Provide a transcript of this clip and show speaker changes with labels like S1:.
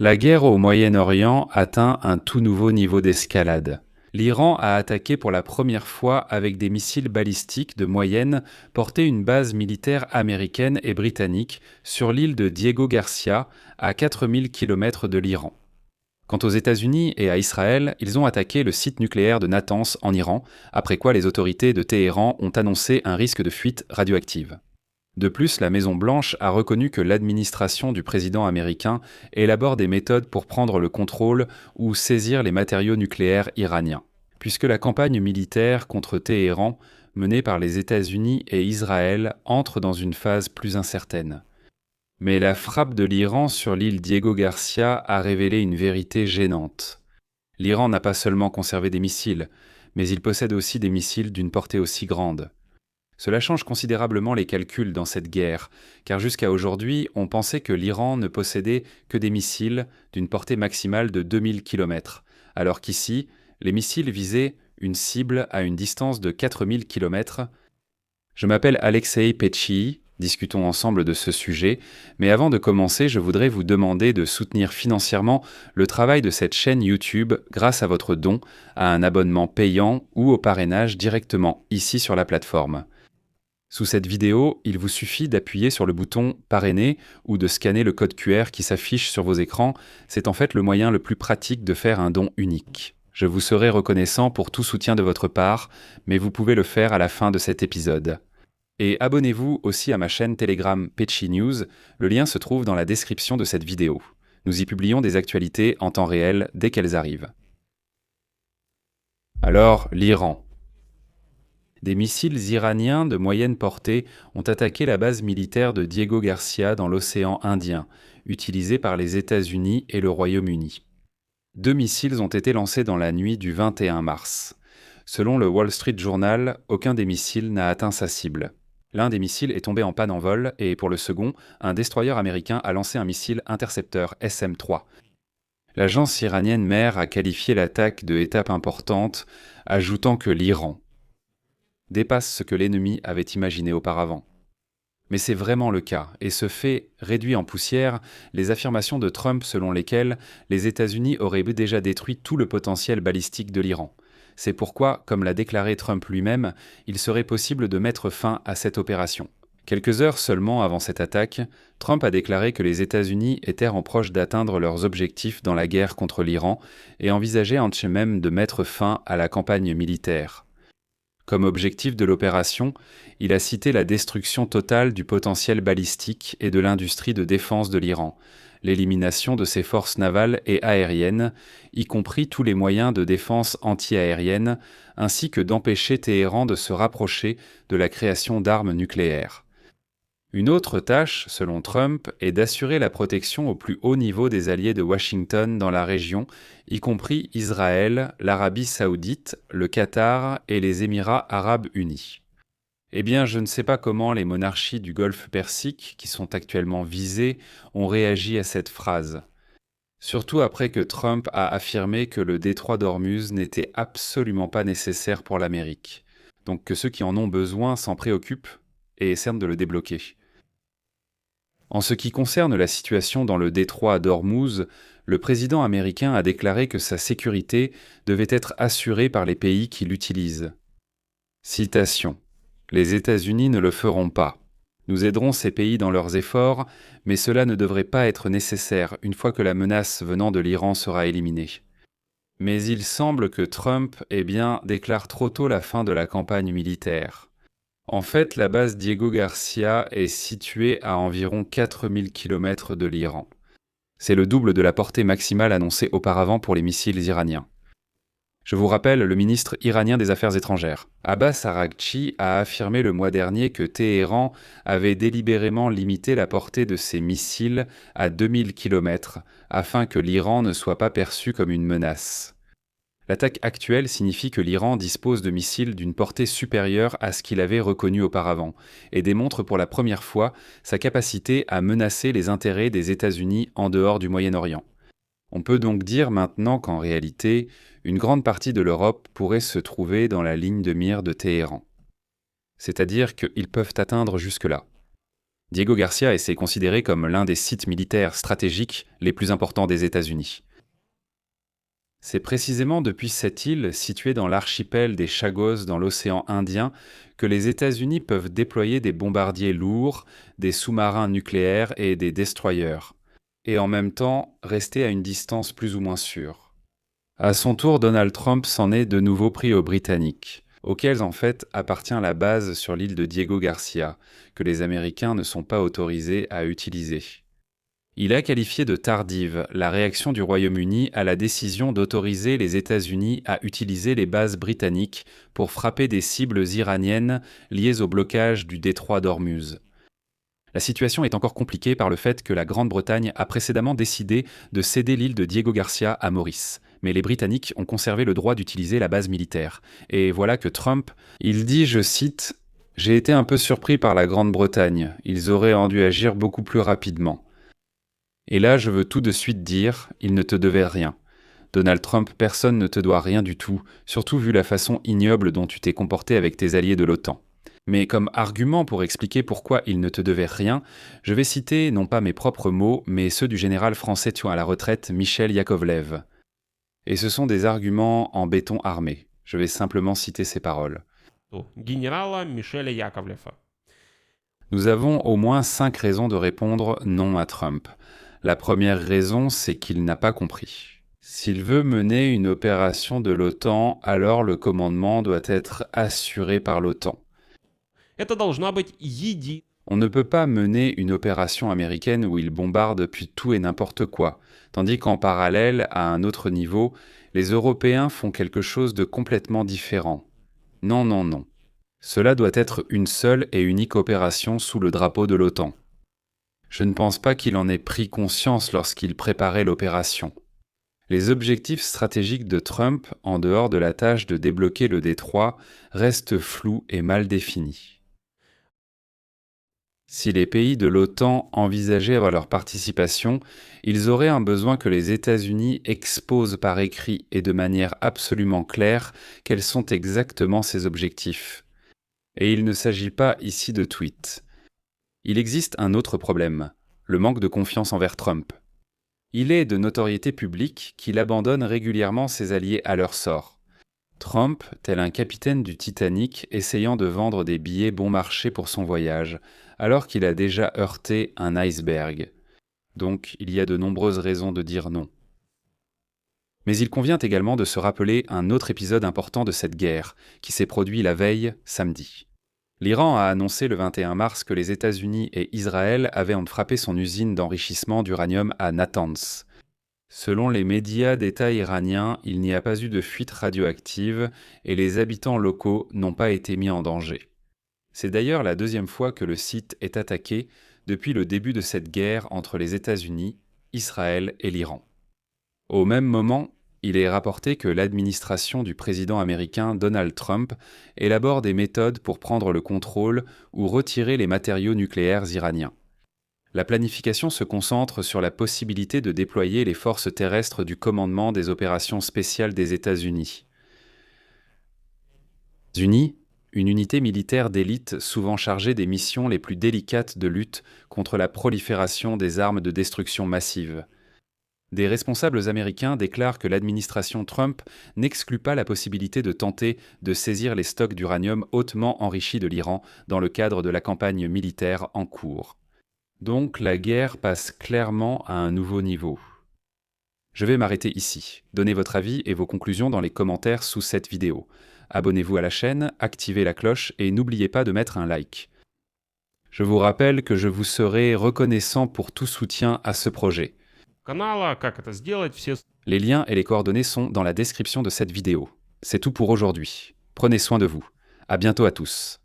S1: La guerre au Moyen-Orient atteint un tout nouveau niveau d'escalade. L'Iran a attaqué pour la première fois avec des missiles balistiques de moyenne porté une base militaire américaine et britannique sur l'île de Diego Garcia, à 4000 km de l'Iran. Quant aux États-Unis et à Israël, ils ont attaqué le site nucléaire de Natanz en Iran, après quoi les autorités de Téhéran ont annoncé un risque de fuite radioactive. De plus, la Maison-Blanche a reconnu que l'administration du président américain élabore des méthodes pour prendre le contrôle ou saisir les matériaux nucléaires iraniens, puisque la campagne militaire contre Téhéran, menée par les États-Unis et Israël, entre dans une phase plus incertaine. Mais la frappe de l'Iran sur l'île Diego Garcia a révélé une vérité gênante. L'Iran n'a pas seulement conservé des missiles, mais il possède aussi des missiles d'une portée aussi grande. Cela change considérablement les calculs dans cette guerre, car jusqu'à aujourd'hui, on pensait que l'Iran ne possédait que des missiles d'une portée maximale de 2000 km, alors qu'ici, les missiles visaient une cible à une distance de 4000 km. Je m'appelle Alexei Petchi, discutons ensemble de ce sujet, mais avant de commencer, je voudrais vous demander de soutenir financièrement le travail de cette chaîne YouTube grâce à votre don, à un abonnement payant ou au parrainage directement ici sur la plateforme. Sous cette vidéo, il vous suffit d'appuyer sur le bouton « Parrainer » ou de scanner le code QR qui s'affiche sur vos écrans. C'est en fait le moyen le plus pratique de faire un don unique. Je vous serai reconnaissant pour tout soutien de votre part, mais vous pouvez le faire à la fin de cet épisode. Et abonnez-vous aussi à ma chaîne Telegram Petchi News, le lien se trouve dans la description de cette vidéo. Nous y publions des actualités en temps réel dès qu'elles arrivent. Alors, l'Iran. Des missiles iraniens de moyenne portée ont attaqué la base militaire de Diego Garcia dans l'océan Indien, utilisée par les États-Unis et le Royaume-Uni. 2 missiles ont été lancés dans la nuit du 21 mars. Selon le Wall Street Journal, aucun des missiles n'a atteint sa cible. L'un des missiles est tombé en panne en vol et pour le second, un destroyer américain a lancé un missile intercepteur SM-3. L'agence iranienne MER a qualifié l'attaque de étape importante, ajoutant que l'Iran dépasse ce que l'ennemi avait imaginé auparavant. Mais c'est vraiment le cas, et ce fait réduit en poussière les affirmations de Trump selon lesquelles les États-Unis auraient déjà détruit tout le potentiel balistique de l'Iran. C'est pourquoi, comme l'a déclaré Trump lui-même, il serait possible de mettre fin à cette opération. Quelques heures seulement avant cette attaque, Trump a déclaré que les États-Unis étaient en proche d'atteindre leurs objectifs dans la guerre contre l'Iran et envisageaient même de mettre fin à la campagne militaire. Comme objectif de l'opération, il a cité la destruction totale du potentiel balistique et de l'industrie de défense de l'Iran, l'élimination de ses forces navales et aériennes, y compris tous les moyens de défense anti-aérienne, ainsi que d'empêcher Téhéran de se rapprocher de la création d'armes nucléaires. Une autre tâche, selon Trump, est d'assurer la protection au plus haut niveau des alliés de Washington dans la région, y compris Israël, l'Arabie saoudite, le Qatar et les Émirats arabes unis. Eh bien, je ne sais pas comment les monarchies du Golfe Persique, qui sont actuellement visées, ont réagi à cette phrase. Surtout après que Trump a affirmé que le détroit d'Ormuz n'était absolument pas nécessaire pour l'Amérique. Donc que ceux qui en ont besoin s'en préoccupent et essaient de le débloquer. En ce qui concerne la situation dans le détroit d'Ormuz, le président américain a déclaré que sa sécurité devait être assurée par les pays qui l'utilisent. Citation. « Les États-Unis ne le feront pas. Nous aiderons ces pays dans leurs efforts, mais cela ne devrait pas être nécessaire une fois que la menace venant de l'Iran sera éliminée. » Mais il semble que Trump, déclare trop tôt la fin de la campagne militaire. En fait, la base Diego Garcia est située à environ 4000 km de l'Iran. C'est le double de la portée maximale annoncée auparavant pour les missiles iraniens. Je vous rappelle le ministre iranien des Affaires étrangères. Abbas Araghchi a affirmé le mois dernier que Téhéran avait délibérément limité la portée de ses missiles à 2000 km afin que l'Iran ne soit pas perçu comme une menace. L'attaque actuelle signifie que l'Iran dispose de missiles d'une portée supérieure à ce qu'il avait reconnu auparavant et démontre pour la première fois sa capacité à menacer les intérêts des États-Unis en dehors du Moyen-Orient. On peut donc dire maintenant qu'en réalité, une grande partie de l'Europe pourrait se trouver dans la ligne de mire de Téhéran. C'est-à-dire qu'ils peuvent atteindre jusque-là. Diego Garcia est considéré comme l'un des sites militaires stratégiques les plus importants des États-Unis. C'est précisément depuis cette île, située dans l'archipel des Chagos dans l'océan Indien, que les États-Unis peuvent déployer des bombardiers lourds, des sous-marins nucléaires et des destroyers, et en même temps rester à une distance plus ou moins sûre. À son tour, Donald Trump s'en est de nouveau pris aux Britanniques, auxquels en fait appartient la base sur l'île de Diego Garcia, que les Américains ne sont pas autorisés à utiliser. Il a qualifié de tardive la réaction du Royaume-Uni à la décision d'autoriser les États-Unis à utiliser les bases britanniques pour frapper des cibles iraniennes liées au blocage du détroit d'Ormuz. La situation est encore compliquée par le fait que la Grande-Bretagne a précédemment décidé de céder l'île de Diego Garcia à Maurice, mais les Britanniques ont conservé le droit d'utiliser la base militaire. Et voilà que Trump, il dit, je cite, « J'ai été un peu surpris par la Grande-Bretagne, ils auraient dû agir beaucoup plus rapidement. » Et là, je veux tout de suite dire, il ne te devait rien. Donald Trump, personne ne te doit rien du tout, surtout vu la façon ignoble dont tu t'es comporté avec tes alliés de l'OTAN. Mais comme argument pour expliquer pourquoi il ne te devait rien, je vais citer non pas mes propres mots, mais ceux du général français tuant à la retraite Michel Yakovlev. Et ce sont des arguments en béton armé. Je vais simplement citer ces paroles.
S2: Генерала Мишеля Яковлева.
S1: Nous avons au moins 5 raisons de répondre non à Trump. La première raison, c'est qu'il n'a pas compris. S'il veut mener une opération de l'OTAN, alors le commandement doit être assuré par l'OTAN.
S2: Это должна быть еди.
S1: On ne peut pas mener une opération américaine où il bombarde puis tout et n'importe quoi, tandis qu'en parallèle, à un autre niveau, les Européens font quelque chose de complètement différent. Non, non, non. Cela doit être une seule et unique opération sous le drapeau de l'OTAN. Je ne pense pas qu'il en ait pris conscience lorsqu'il préparait l'opération. Les objectifs stratégiques de Trump, en dehors de la tâche de débloquer le détroit, restent flous et mal définis. Si les pays de l'OTAN envisageaient leur participation, ils auraient un besoin que les États-Unis exposent par écrit et de manière absolument claire quels sont exactement ces objectifs. Et il ne s'agit pas ici de tweets. Il existe un autre problème, le manque de confiance envers Trump. Il est de notoriété publique qu'il abandonne régulièrement ses alliés à leur sort. Trump, tel un capitaine du Titanic essayant de vendre des billets bon marché pour son voyage, alors qu'il a déjà heurté un iceberg. Donc il y a de nombreuses raisons de dire non. Mais il convient également de se rappeler un autre épisode important de cette guerre, qui s'est produit la veille, samedi. L'Iran a annoncé le 21 mars que les États-Unis et Israël avaient frappé son usine d'enrichissement d'uranium à Natanz. Selon les médias d'État iraniens, il n'y a pas eu de fuite radioactive et les habitants locaux n'ont pas été mis en danger. C'est d'ailleurs la deuxième fois que le site est attaqué depuis le début de cette guerre entre les États-Unis, Israël et l'Iran. Au même moment, il est rapporté que l'administration du président américain Donald Trump élabore des méthodes pour prendre le contrôle ou retirer les matériaux nucléaires iraniens. La planification se concentre sur la possibilité de déployer les forces terrestres du commandement des opérations spéciales des États-Unis. Une unité militaire d'élite souvent chargée des missions les plus délicates de lutte contre la prolifération des armes de destruction massive. Des responsables américains déclarent que l'administration Trump n'exclut pas la possibilité de tenter de saisir les stocks d'uranium hautement enrichis de l'Iran dans le cadre de la campagne militaire en cours. Donc la guerre passe clairement à un nouveau niveau. Je vais m'arrêter ici. Donnez votre avis et vos conclusions dans les commentaires sous cette vidéo. Abonnez-vous à la chaîne, activez la cloche et n'oubliez pas de mettre un like. Je vous rappelle que je vous serai reconnaissant pour tout soutien à ce projet.
S2: Канала, как это сделать, все...
S1: Les liens et les coordonnées sont dans la description de cette vidéo. C'est tout pour aujourd'hui. Prenez soin de vous. À bientôt à tous.